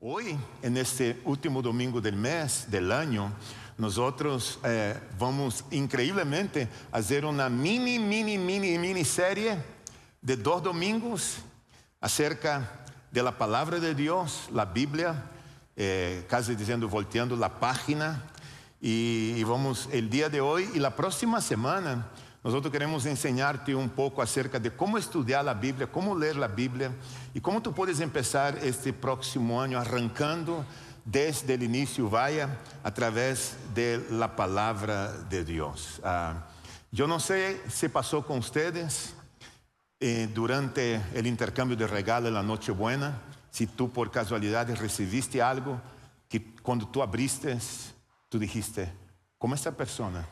Hoy, en este último domingo del mes, del año, nosotros vamos increíblemente a hacer una mini serie de 2 domingos acerca de la palabra de Dios, la Biblia, casi diciendo volteando la página. Y vamos el día de hoy y la próxima semana nosotros queremos enseñarte un poco acerca de cómo estudiar la Biblia, cómo leer la Biblia y cómo tú puedes empezar este próximo año arrancando desde el inicio, vaya a través de la palabra de Dios. Yo no sé si pasó con ustedes durante el intercambio de regalos en la Nochebuena, si tú por casualidad recibiste algo que cuando tú abriste, tú dijiste, ¿cómo esta persona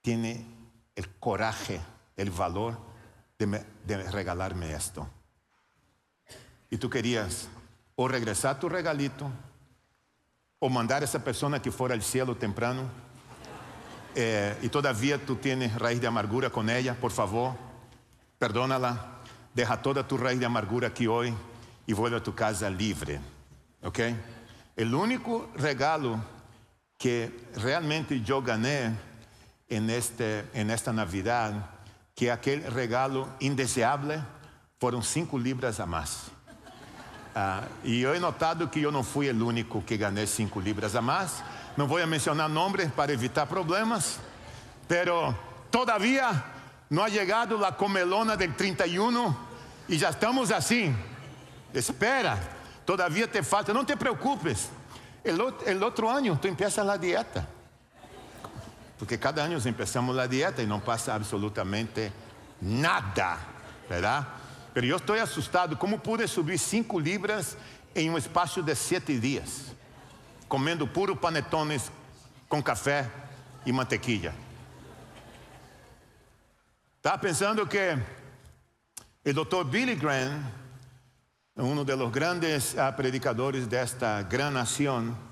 tiene el coraje, el valor de regalarme esto? Y tú querías o regresar tu regalito o mandar a esa persona que fuera al cielo temprano, y todavía tú tienes raíz de amargura con ella. Por favor, perdónala, deja toda tu raíz de amargura aquí hoy y vuelve a tu casa libre, ¿ok? El único regalo que realmente yo gané en esta Navidad, que aquel regalo indeseable, fueron 5 libras a más. Y yo he notado que yo no fui el único que gané 5 libras a más. No voy a mencionar nombres para evitar problemas, pero todavía no ha llegado la comelona del 31 y ya estamos así. Espera, todavía te falta, no te preocupes. El otro año tú empiezas la dieta. Porque cada año empezamos la dieta y no pasa absolutamente nada, ¿verdad? Pero yo estoy asustado. ¿Cómo pude subir 5 libras en un espacio de 7 días? Comiendo puro panetones con café y mantequilla. Estaba pensando que el doctor Billy Graham, uno de los grandes predicadores de esta gran nación,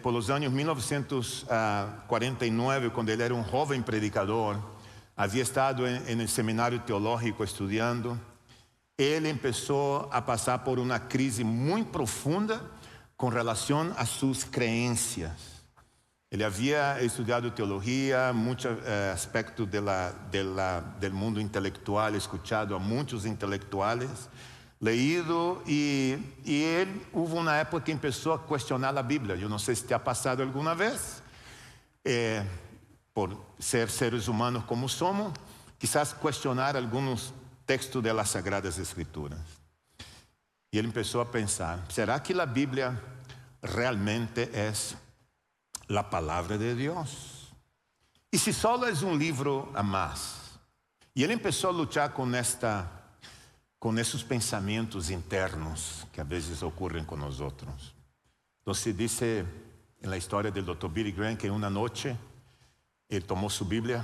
por los años 1949, cuando él era un joven predicador, había estado en el seminario teológico estudiando. Él empezó a pasar por una crisis muy profunda con relación a sus creencias. Él había estudiado teología, muchos aspectos del mundo intelectual, escuchado a muchos intelectuales, leído, y él hubo una época que empezó a cuestionar la Biblia. Yo no sé si te ha pasado alguna vez, por ser seres humanos como somos, quizás cuestionar algunos textos de las Sagradas Escrituras. Y él empezó a pensar, ¿será que la Biblia realmente es la palabra de Dios? ¿Y si solo es un libro a más? Y él empezó a luchar con esos pensamientos internos que a veces ocurren con nosotros. Entonces dice en la historia del Dr. Billy Graham que una noche él tomó su Biblia,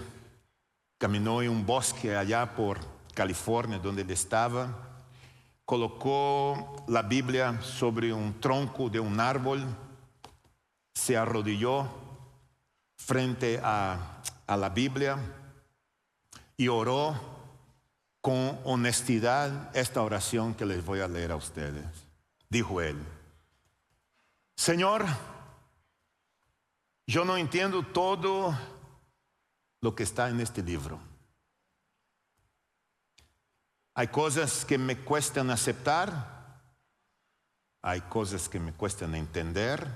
caminó en un bosque allá por California donde él estaba, colocó la Biblia sobre un tronco de un árbol, se arrodilló frente a la Biblia y oró con honestidad esta oración que les voy a leer a ustedes. Dijo él: Señor, yo no entiendo todo lo que está en este libro. Hay cosas que me cuestan aceptar, hay cosas que me cuestan entender,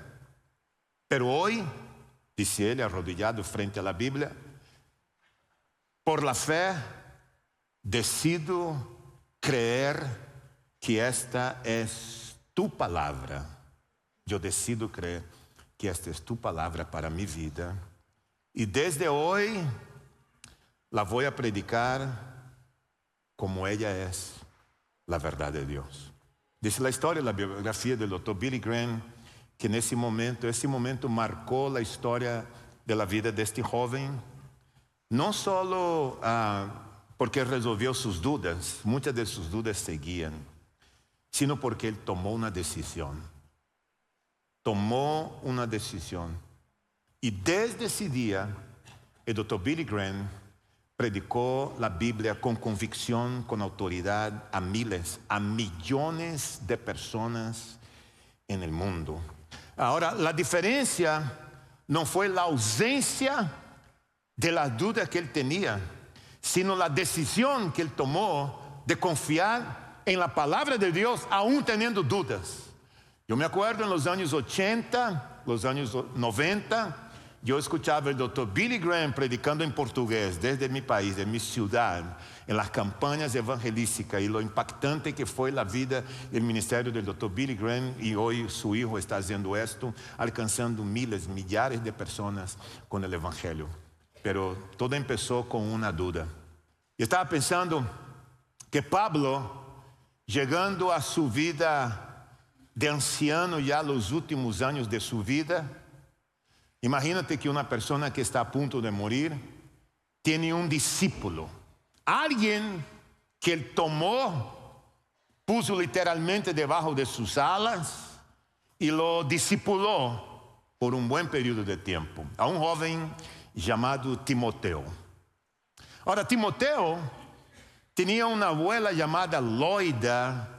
pero hoy, dice él arrodillado frente a la Biblia, por la fe, decido creer que esta es tu palabra. Yo decido creer que esta es tu palabra para mi vida. Y desde hoy la voy a predicar como ella es la verdad de Dios. Dice la historia, la biografía del Dr. Billy Graham, que ese momento marcó la historia de la vida de este joven. No solo porque resolvió sus dudas, muchas de sus dudas seguían, sino porque él tomó una decisión. Tomó una decisión. Y desde ese día, el Dr. Billy Graham predicó la Biblia con convicción, con autoridad a miles, a millones de personas en el mundo. Ahora, la diferencia no fue la ausencia de las dudas que él tenía, sino la decisión que él tomó de confiar en la palabra de Dios aún teniendo dudas. Yo me acuerdo en los años 80, los años 90, yo escuchaba al doctor Billy Graham predicando en portugués desde mi país, de mi ciudad, en las campañas evangelísticas, y lo impactante que fue la vida y el ministerio del doctor Billy Graham, y hoy su hijo está haciendo esto, alcanzando miles, millares de personas con el evangelio. Pero todo empezó con una duda. Yo estaba pensando que Pablo, llegando a su vida de anciano ya los últimos años de su vida, imagínate que una persona que está a punto de morir tiene un discípulo, alguien que él tomó, puso literalmente debajo de sus alas y lo discipuló por un buen periodo de tiempo, a un joven llamado Timoteo. Ahora, Timoteo tenía una abuela llamada Loida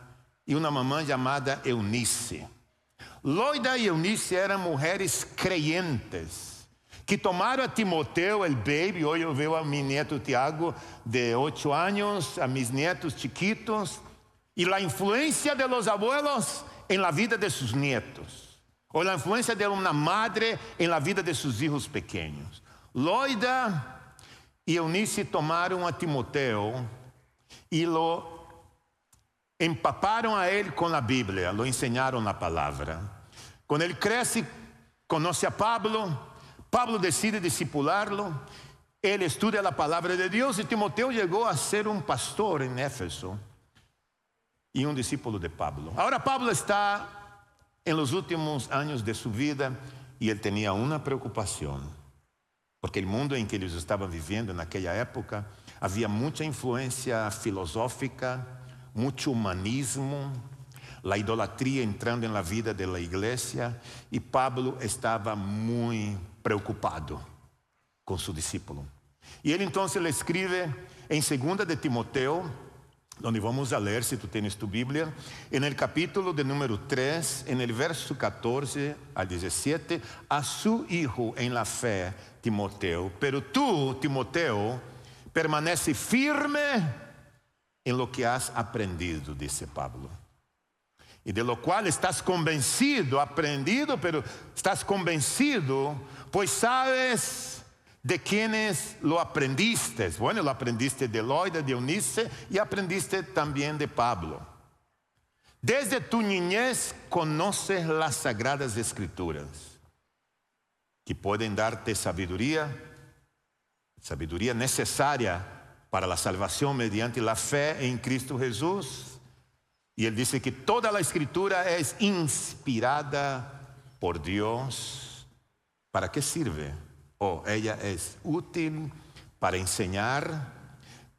y una mamá llamada Eunice. Loida y Eunice eran mujeres creyentes que tomaron a Timoteo, el baby. Hoy yo veo a mi nieto Tiago de 8 años, a mis nietos chiquitos, y la influencia de los abuelos en la vida de sus nietos, o la influencia de una madre en la vida de sus hijos pequeños. Loida y Eunice tomaron a Timoteo y lo empaparon a él con la Biblia, lo enseñaron la palabra. Cuando él crece, conoce a Pablo, Pablo decide discipularlo, él estudia la palabra de Dios, y Timoteo llegó a ser un pastor en Éfeso y un discípulo de Pablo. Ahora Pablo está en los últimos años de su vida y él tenía una preocupación, porque el mundo en que ellos estaban viviendo en aquella época había mucha influencia filosófica, mucho humanismo, la idolatría entrando en la vida de la iglesia, y Pablo estaba muy preocupado con su discípulo. Y él entonces le escribe en 2 de Timoteo, donde vamos a leer, si tú tienes tu Biblia, en el capítulo de número 3, en el verso 14 al 17, a su hijo en la fe, Timoteo. Pero tú, Timoteo, permanece firme en lo que has aprendido, dice Pablo, y de lo cual estás convencido, aprendido, pero estás convencido, pues sabes de quiénes lo aprendiste. Bueno, lo aprendiste de Loida, de Eunice, y aprendiste también de Pablo. Desde tu niñez conoces las sagradas escrituras, que pueden darte sabiduría necesaria para la salvación mediante la fe en Cristo Jesús. Y él dice que toda la escritura es inspirada por Dios. ¿Para qué sirve? Ella es útil para enseñar,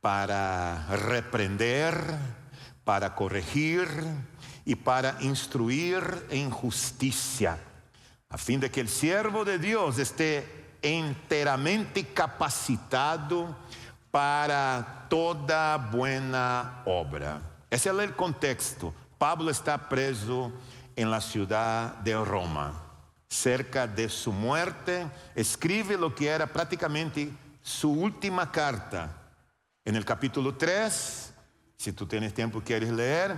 para reprender, para corregir y para instruir en justicia, a fin de que el siervo de Dios esté enteramente capacitado para toda buena obra. Ese es el contexto. Pablo está preso en la ciudad de Roma. Cerca de su muerte, escribe lo que era prácticamente su última carta. En el capítulo 3, si tú tienes tiempo quieres leer,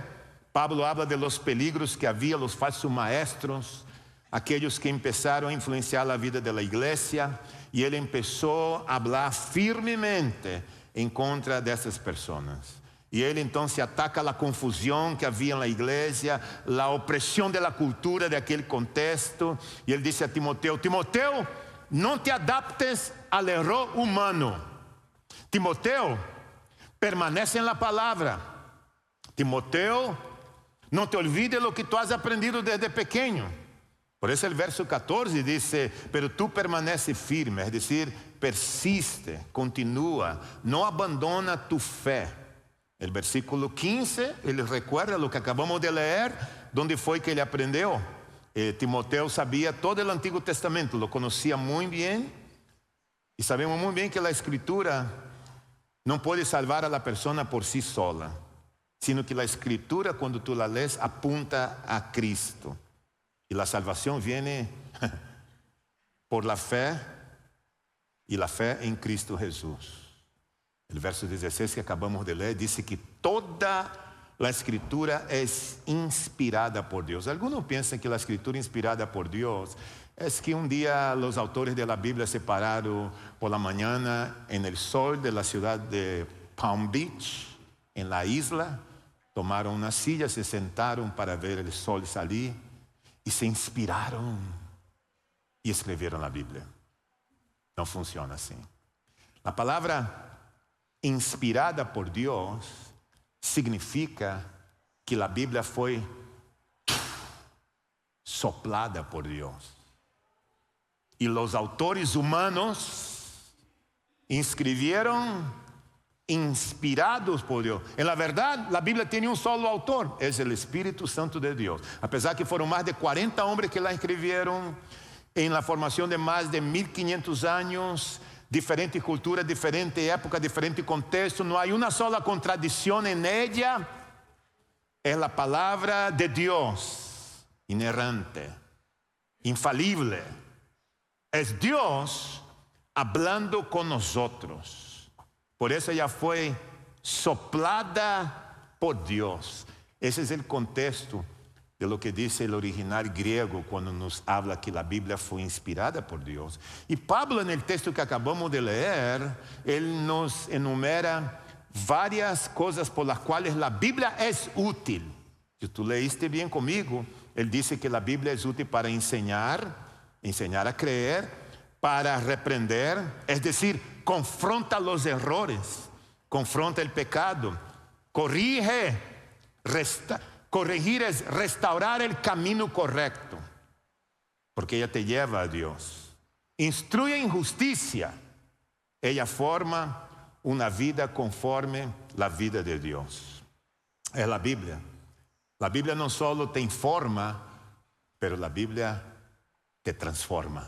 Pablo habla de los peligros que había, los falsos maestros, aquellos que empezaron a influenciar la vida de la iglesia, y él empezó a hablar firmemente en contra de esas personas. Y él entonces ataca la confusión que había en la iglesia, la opresión de la cultura de aquel contexto. Y él dice a Timoteo: Timoteo, no te adaptes al error humano. Timoteo, permanece en la palabra. Timoteo, no te olvides lo que tú has aprendido desde pequeño. Por eso el verso 14 dice: pero tú permanece firme, es decir, persiste, continúa, no abandona tu fe. El versículo 15, él recuerda lo que acabamos de leer, donde fue que él aprendió. Timoteo sabía todo el Antiguo Testamento, lo conocía muy bien, y sabemos muy bien que la Escritura no puede salvar a la persona por sí sola, sino que la Escritura, cuando tú la lees, apunta a Cristo. Y la salvación viene por la fe y la fe en Cristo Jesús. El verso 16 que acabamos de leer dice que toda la escritura es inspirada por Dios. Algunos piensan que la escritura inspirada por Dios es que un día los autores de la Biblia se pararon por la mañana en el sol de la ciudad de Palm Beach, en la isla, tomaron una silla, se sentaron para ver el sol salir y se inspiraron y escribieron la Biblia. No funciona así. La palabra inspirada por Dios significa que la Biblia fue soplada por Dios. Y los autores humanos escribieron inspirados por Dios. En la verdad, la Biblia tiene un solo autor, es el Espíritu Santo de Dios. A pesar que fueron más de 40 hombres que la escribieron, en la formación de más de 1500 años, diferentes culturas, diferentes épocas, diferentes contextos, no hay una sola contradicción en ella. Es la palabra de Dios, inerrante, infalible. Es Dios hablando con nosotros. Por eso ella fue soplada por Dios. Ese es el contexto de lo que dice el original griego cuando nos habla que la Biblia fue inspirada por Dios. Y Pablo, en el texto que acabamos de leer, él nos enumera varias cosas por las cuales la Biblia es útil. Si tú leíste bien conmigo, él dice que la Biblia es útil para enseñar a creer, para reprender, es decir, confronta los errores, confronta el pecado, corrige, corregir es restaurar el camino correcto, porque ella te lleva a Dios. Instruye en justicia, ella forma una vida conforme la vida de Dios. Es la Biblia. La Biblia no solo te informa, pero la Biblia te transforma.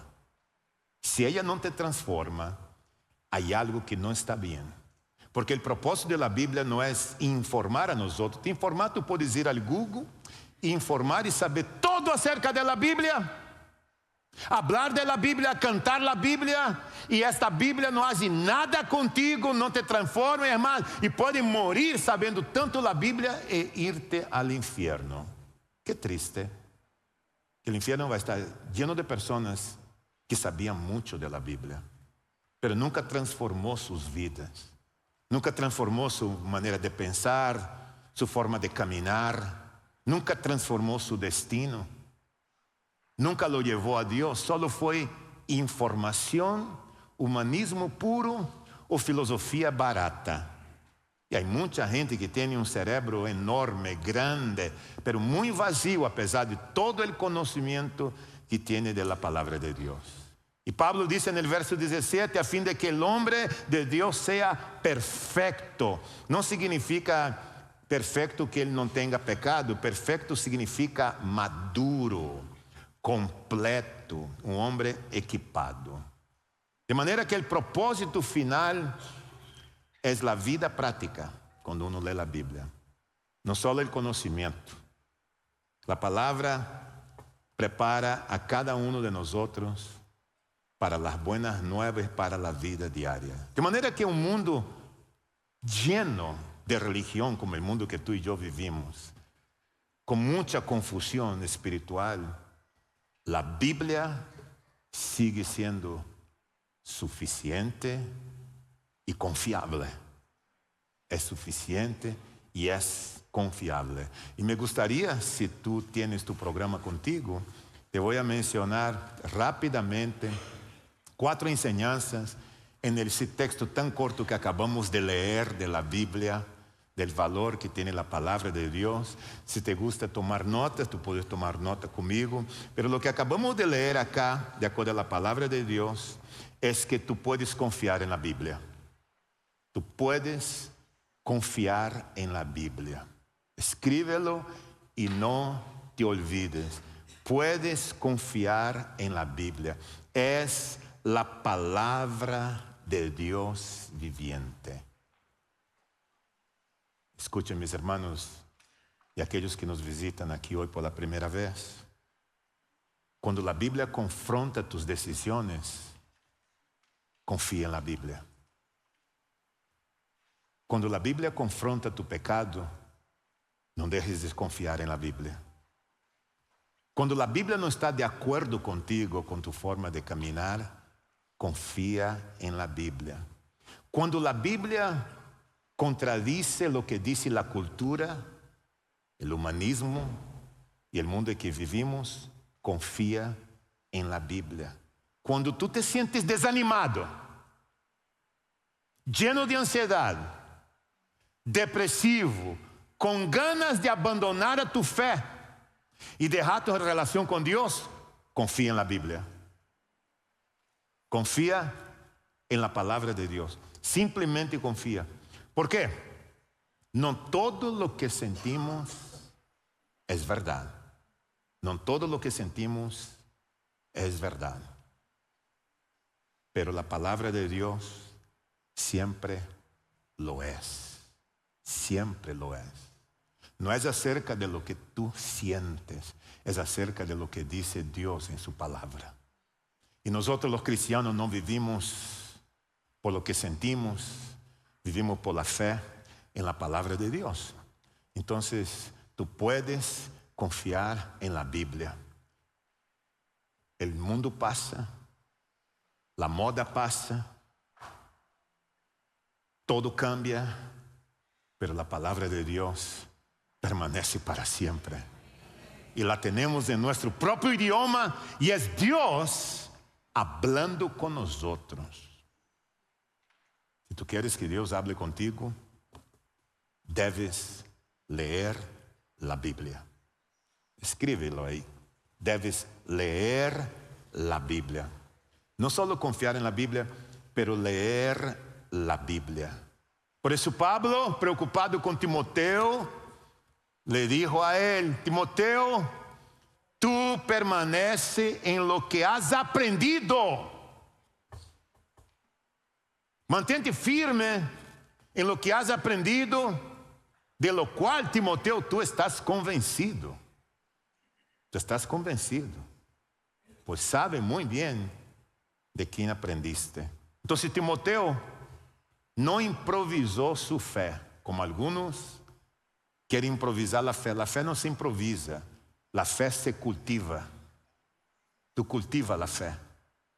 Si ella no te transforma, hay algo que no está bien. Porque el propósito de la Biblia no es informar a nosotros. Te informar, tú puedes ir al Google, informar y saber todo acerca de la Biblia. Hablar de la Biblia, cantar la Biblia. Y esta Biblia no hace nada contigo, no te transforma, hermano. Y puedes morir sabiendo tanto la Biblia e irte al infierno. Qué triste. El infierno va a estar lleno de personas que sabían mucho de la Biblia, pero nunca transformó sus vidas. Nunca transformó su manera de pensar, su forma de caminar. Nunca transformó su destino. Nunca lo llevó a Dios. Solo fue información, humanismo puro o filosofía barata. Y hay mucha gente que tiene un cerebro enorme, grande, pero muy vacío a pesar de todo el conocimiento que tiene de la palabra de Dios. Y Pablo dice en el verso 17, a fin de que el hombre de Dios sea perfecto. No significa perfecto que él no tenga pecado. Perfecto significa maduro, completo, un hombre equipado. De manera que el propósito final es la vida práctica cuando uno lee la Biblia. No solo el conocimiento. La palabra prepara a cada uno de nosotros para las buenas nuevas, para la vida diaria. De manera que un mundo lleno de religión como el mundo que tú y yo vivimos, con mucha confusión espiritual, la Biblia sigue siendo suficiente y confiable. Es suficiente y es confiable. Y me gustaría, si tú tienes tu programa contigo, te voy a mencionar rápidamente 4 enseñanzas en ese texto tan corto que acabamos de leer de la Biblia, del valor que tiene la palabra de Dios. Si te gusta tomar notas, tú puedes tomar nota conmigo. Pero lo que acabamos de leer acá, de acuerdo a la palabra de Dios, es que tú puedes confiar en la Biblia. Tú puedes confiar en la Biblia. Escríbelo y no te olvides. Puedes confiar en la Biblia. Es la palabra de Dios viviente. Escuchen, mis hermanos y aquellos que nos visitan aquí hoy por la primera vez. Cuando la Biblia confronta tus decisiones, confía en la Biblia. Cuando la Biblia confronta tu pecado, no dejes de confiar en la Biblia. Cuando la Biblia no está de acuerdo contigo, con tu forma de caminar, confía en la Biblia. Cuando la Biblia contradice lo que dice la cultura, el humanismo y el mundo en que vivimos, confía en la Biblia. Cuando tú te sientes desanimado, lleno de ansiedad, depresivo, con ganas de abandonar a tu fe y dejar tu relación con Dios, confía en la Biblia. Confía en la palabra de Dios. Simplemente confía. ¿Por qué? No todo lo que sentimos es verdad. No todo lo que sentimos es verdad. Pero la palabra de Dios siempre lo es. Siempre lo es. No es acerca de lo que tú sientes, es acerca de lo que dice Dios en su palabra. Y nosotros los cristianos no vivimos por lo que sentimos, vivimos por la fe en la palabra de Dios. Entonces, tú puedes confiar en la Biblia. El mundo pasa, la moda pasa, todo cambia, pero la palabra de Dios permanece para siempre. Y la tenemos en nuestro propio idioma y es Dios hablando con nosotros. Si tú quieres que Dios hable contigo, debes leer la Biblia. Escríbelo ahí. Debes leer la Biblia. No solo confiar en la Biblia, pero leer la Biblia. Por eso Pablo, preocupado con Timoteo, le dijo a él: Timoteo, tú permanece en lo que has aprendido. Mantente firme en lo que has aprendido, de lo cual, Timoteo, tú estás convencido. Tú estás convencido, pues sabe muy bien de quién aprendiste. Entonces Timoteo no improvisó su fe, como algunos quieren improvisar la fe. La fe no se improvisa, la fe se cultiva. Tú cultivas la fe.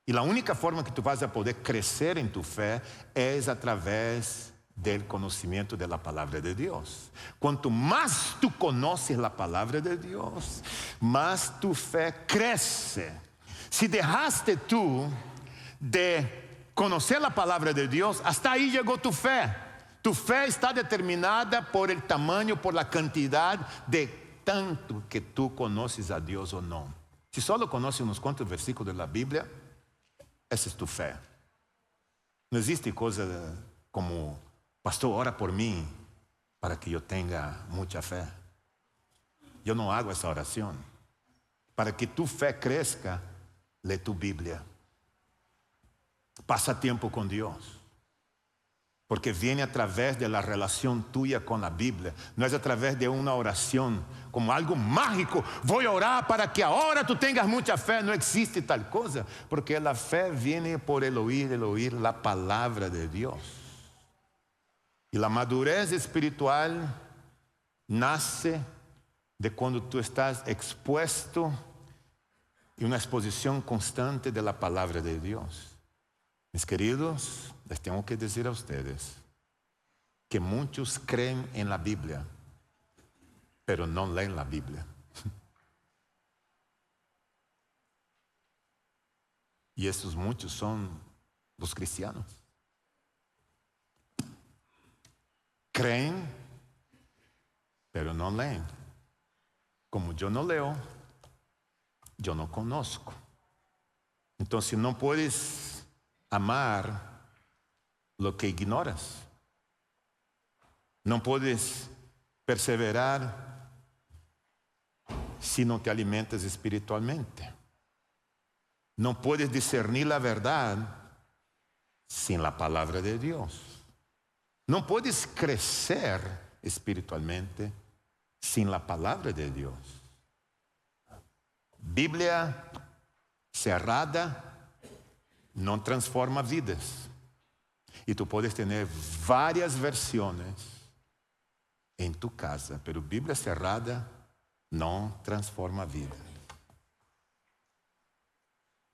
Y la única forma que tú vas a poder crecer en tu fe es a través del conocimiento de la palabra de Dios. Cuanto más tú conoces la palabra de Dios, más tu fe crece. Si dejaste tú de conocer la palabra de Dios, hasta ahí llegó tu fe. Tu fe está determinada por el tamaño, por la cantidad de tanto que tú conoces a Dios o no. Si solo conoces unos cuantos versículos de la Biblia, esa es tu fe. No existe cosa como: pastor, ora por mí para que yo tenga mucha fe. Yo no hago esa oración. Para que tu fe crezca, lee tu Biblia. Pasa tiempo con Dios. Porque viene a través de la relación tuya con la Biblia. No es a través de una oración como algo mágico. Voy a orar para que ahora tú tengas mucha fe. No existe tal cosa. Porque la fe viene por el oír la palabra de Dios. Y la madurez espiritual nace de cuando tú estás expuesto en una exposición constante de la palabra de Dios. Mis queridos, les tengo que decir a ustedes que muchos creen en la Biblia, pero no leen la Biblia. Y esos muchos son los cristianos. Creen, pero no leen. Como yo no leo, yo no conozco. Entonces no puedes amar lo que ignoras. No puedes perseverar si no te alimentas espiritualmente. No puedes discernir la verdad sin la palabra de Dios. No puedes crecer espiritualmente sin la palabra de Dios. Biblia cerrada não transforma vidas. E tu podes ter várias versões em tu casa, pero Bíblia cerrada não transforma vida.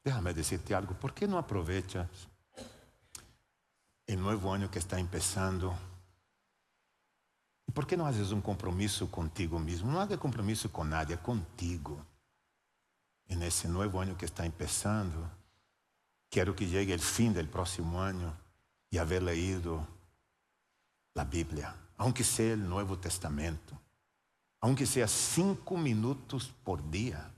Déjame decirte algo, ¿por qué no aprovechas el nuevo año que está empezando? ¿Y por qué no haces un compromiso contigo mismo? No hagas compromiso con nadie, contigo. En ese nuevo año que está empezando, quiero que llegue el fin del próximo año y haber leído la Biblia, aunque sea el Nuevo Testamento, aunque sea 5 minutos por día.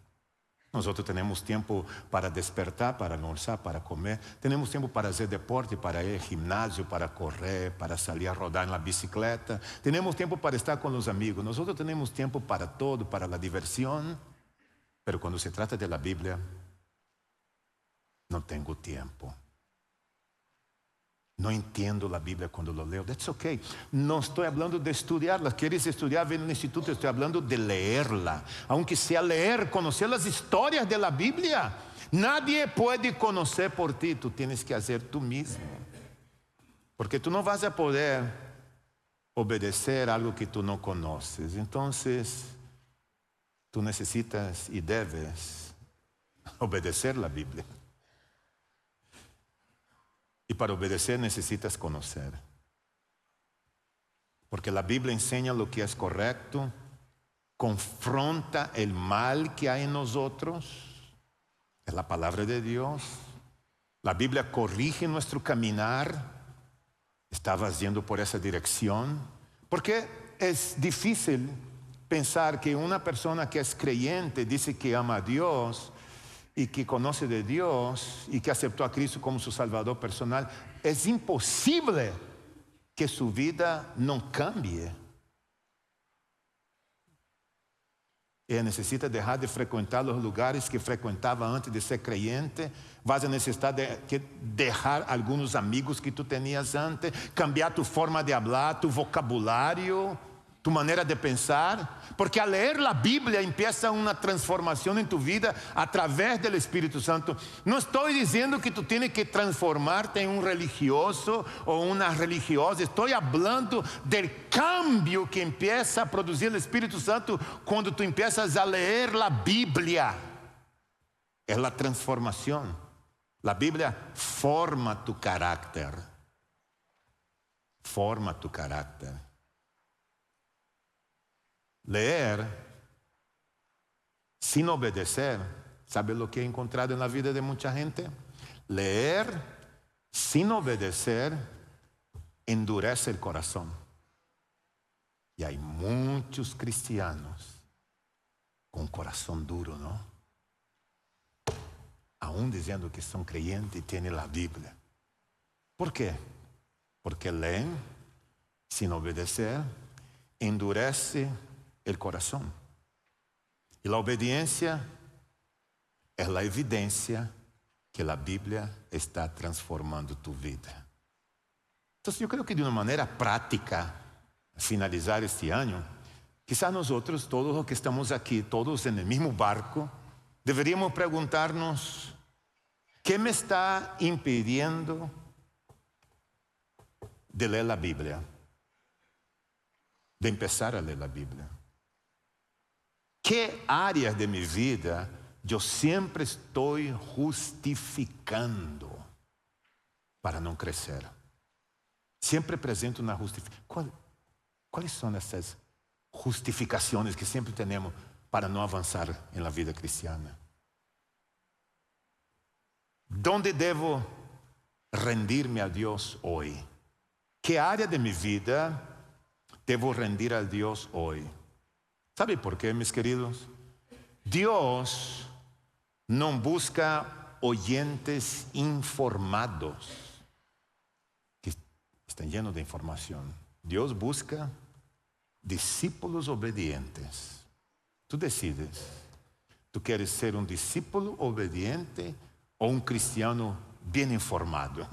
Nosotros tenemos tiempo para despertar, para almorzar, para comer. Tenemos tiempo para hacer deporte, para ir al gimnasio, para correr, para salir a rodar en la bicicleta. Tenemos tiempo para estar con los amigos. Nosotros tenemos tiempo para todo, para la diversión. Pero cuando se trata de la Biblia, no tengo tiempo. No entiendo la Biblia cuando lo leo. That's okay. No estoy hablando de estudiarla. Quieres estudiar, ven al instituto. Estoy hablando de leerla. Aunque sea leer, conocer las historias de la Biblia. Nadie puede conocer por ti. Tú tienes que hacer tú mismo. Porque tú no vas a poder obedecer algo que tú no conoces. Entonces, tú necesitas y debes obedecer la Biblia. Y para obedecer necesitas conocer. Porque la Biblia enseña lo que es correcto, confronta el mal que hay en nosotros. Es la palabra de Dios. La Biblia corrige nuestro caminar. Estabas yendo por esa dirección. Porque es difícil pensar que una persona que es creyente dice que ama a Dios y que conoce de Dios y que aceptó a Cristo como su Salvador personal. Es imposible que su vida no cambie. Ella necesita dejar de frecuentar los lugares que frecuentaba antes de ser creyente. Vas a necesitar dejar algunos amigos que tú tenías antes, cambiar tu forma de hablar, tu vocabulario, tu manera de pensar, porque al leer la Biblia empieza una transformación en tu vida a través del Espíritu Santo. No estoy diciendo que tú tienes que transformarte en un religioso o una religiosa. Estoy hablando del cambio que empieza a producir el Espíritu Santo cuando tú empiezas a leer la Biblia. Es la transformación. La Biblia forma tu carácter. Forma tu carácter. Leer sin obedecer, ¿sabe lo que he encontrado en la vida de mucha gente? Leer sin obedecer endurece el corazón. Y hay muchos cristianos con corazón duro, ¿no? Aún diciendo que son creyentes y tienen la Biblia. ¿Por qué? Porque leen sin obedecer, endurece el corazón. Y la obediencia es la evidencia que la Biblia está transformando tu vida. Entonces yo creo que de una manera práctica, al finalizar este año, quizás nosotros, todos los que estamos aquí, todos en el mismo barco, deberíamos preguntarnos, ¿qué me está impidiendo de leer la Biblia? De empezar a leer la Biblia. ¿Qué áreas de mi vida yo siempre estoy justificando para no crecer? Siempre presento una justificación. ¿Cuáles son esas justificaciones que siempre tenemos para no avanzar en la vida cristiana? ¿Dónde debo rendirme a Dios hoy? ¿Qué área de mi vida debo rendir a Dios hoy? ¿Sabe por qué, mis queridos? Dios no busca oyentes informados que están llenos de información. Dios busca discípulos obedientes. Tú decides. ¿Tú quieres ser un discípulo obediente o un cristiano bien informado?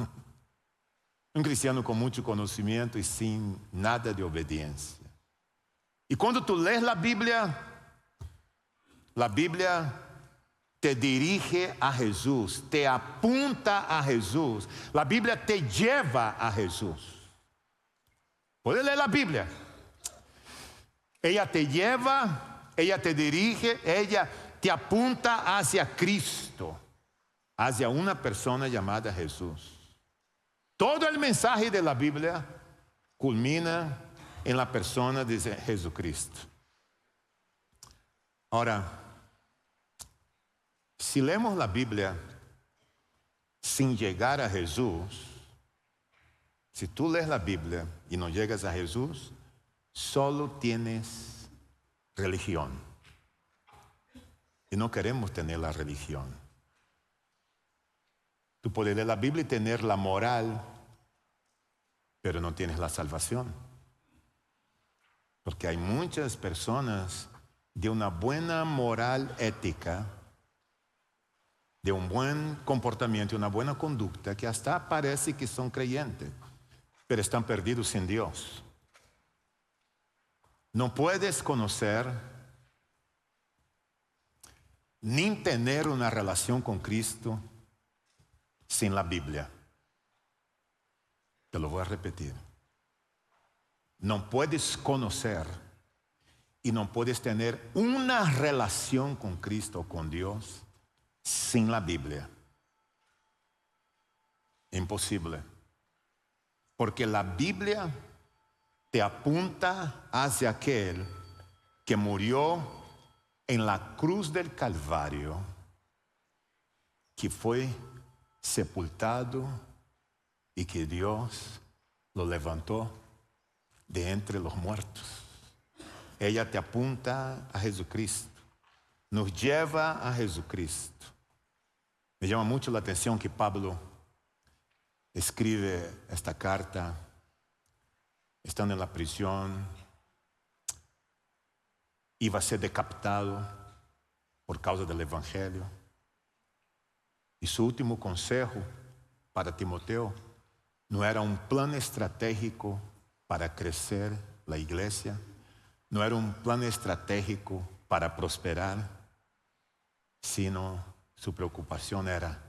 Un cristiano con mucho conocimiento y sin nada de obediencia. Y cuando tú lees la Biblia te dirige a Jesús, te apunta a Jesús. La Biblia te lleva a Jesús. Puedes leer la Biblia. Ella te lleva, ella te dirige, ella te apunta hacia Cristo, hacia una persona llamada Jesús. Todo el mensaje de la Biblia culmina en la persona de Jesucristo. Ahora, si leemos la Biblia sin llegar a Jesús, si tú lees la Biblia y no llegas a Jesús, solo tienes religión. Y no queremos tener la religión. Tú puedes leer la Biblia y tener la moral, pero no tienes la salvación. Porque hay muchas personas de una buena moral ética, de un buen comportamiento y una buena conducta, que hasta parece que son creyentes, pero están perdidos sin Dios. No puedes conocer ni tener una relación con Cristo sin la Biblia. Te lo voy a repetir. No puedes conocer y no puedes tener una relación con Cristo o con Dios sin la Biblia. Imposible. Porque la Biblia te apunta hacia aquel que murió en la cruz del Calvario, que fue sepultado y que Dios lo levantó de entre los muertos. Ella te apunta a Jesucristo, nos lleva a Jesucristo. Me llama mucho la atención que Pablo escribe esta carta estando en la prisión, iba a ser decapitado por causa del Evangelio. Y su último consejo para Timoteo no era un plan estratégico para crecer la iglesia, no era un plan estratégico para prosperar, sino su preocupación era: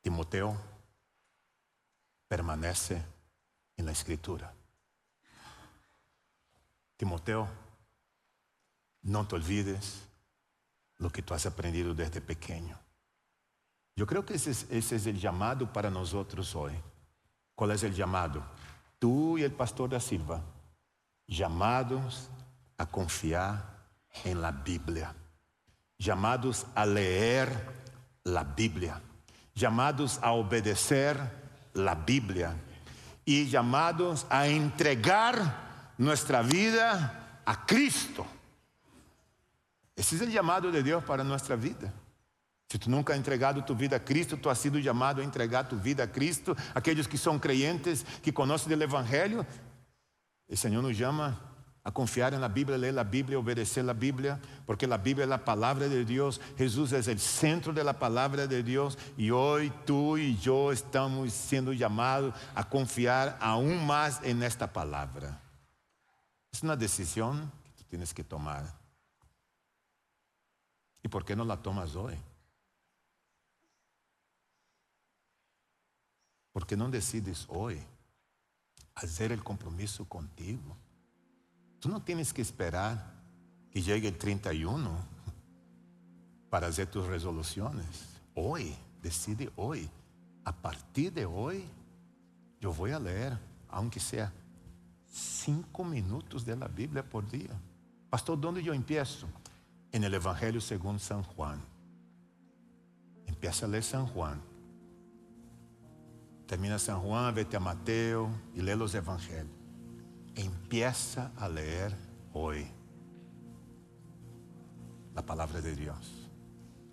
Timoteo, permanece en la Escritura. Timoteo, no te olvides lo que tú has aprendido desde pequeño. Yo creo que ese es el llamado para nosotros hoy. ¿Cuál es el llamado? Tú y el pastor da Silva, llamados a confiar en la Biblia, llamados a leer la Biblia, llamados a obedecer la Biblia y llamados a entregar nuestra vida a Cristo. Ese es el llamado de Dios para nuestra vida. Si tú nunca has entregado tu vida a Cristo, tú has sido llamado a entregar tu vida a Cristo. Aquellos que son creyentes, que conocen del Evangelio, el Señor nos llama a confiar en la Biblia, leer la Biblia, obedecer la Biblia, porque la Biblia es la palabra de Dios. Jesús es el centro de la palabra de Dios, y hoy tú y yo estamos siendo llamados a confiar aún más en esta palabra. Es una decisión que tú tienes que tomar. ¿Y por qué no la tomas hoy? ¿Por qué no decides hoy hacer el compromiso contigo? Tú no tienes que esperar que llegue el 31 para hacer tus resoluciones. Hoy, decide hoy. A partir de hoy, yo voy a leer, aunque sea 5 minutos de la Biblia por día. Pastor, ¿dónde yo empiezo? En el Evangelio según San Juan. Empieza a leer San Juan. Termina San Juan, vete a Mateo y lee los Evangelios. Empieza a leer hoy la palabra de Dios.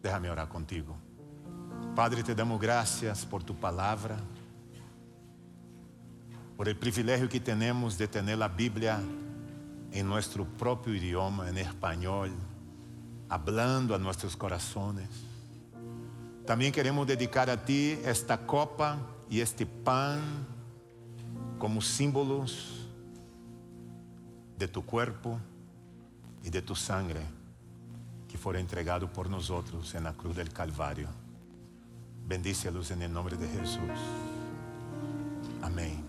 Déjame orar contigo. Padre, te damos gracias por tu palabra, por el privilegio que tenemos de tener la Biblia en nuestro propio idioma, en español, hablando a nuestros corazones. También queremos dedicar a ti esta copa y este pan como símbolos de tu cuerpo y de tu sangre. que fue entregado por nosotros en la cruz del Calvario. Bendícelos en el nombre de Jesús. Amén.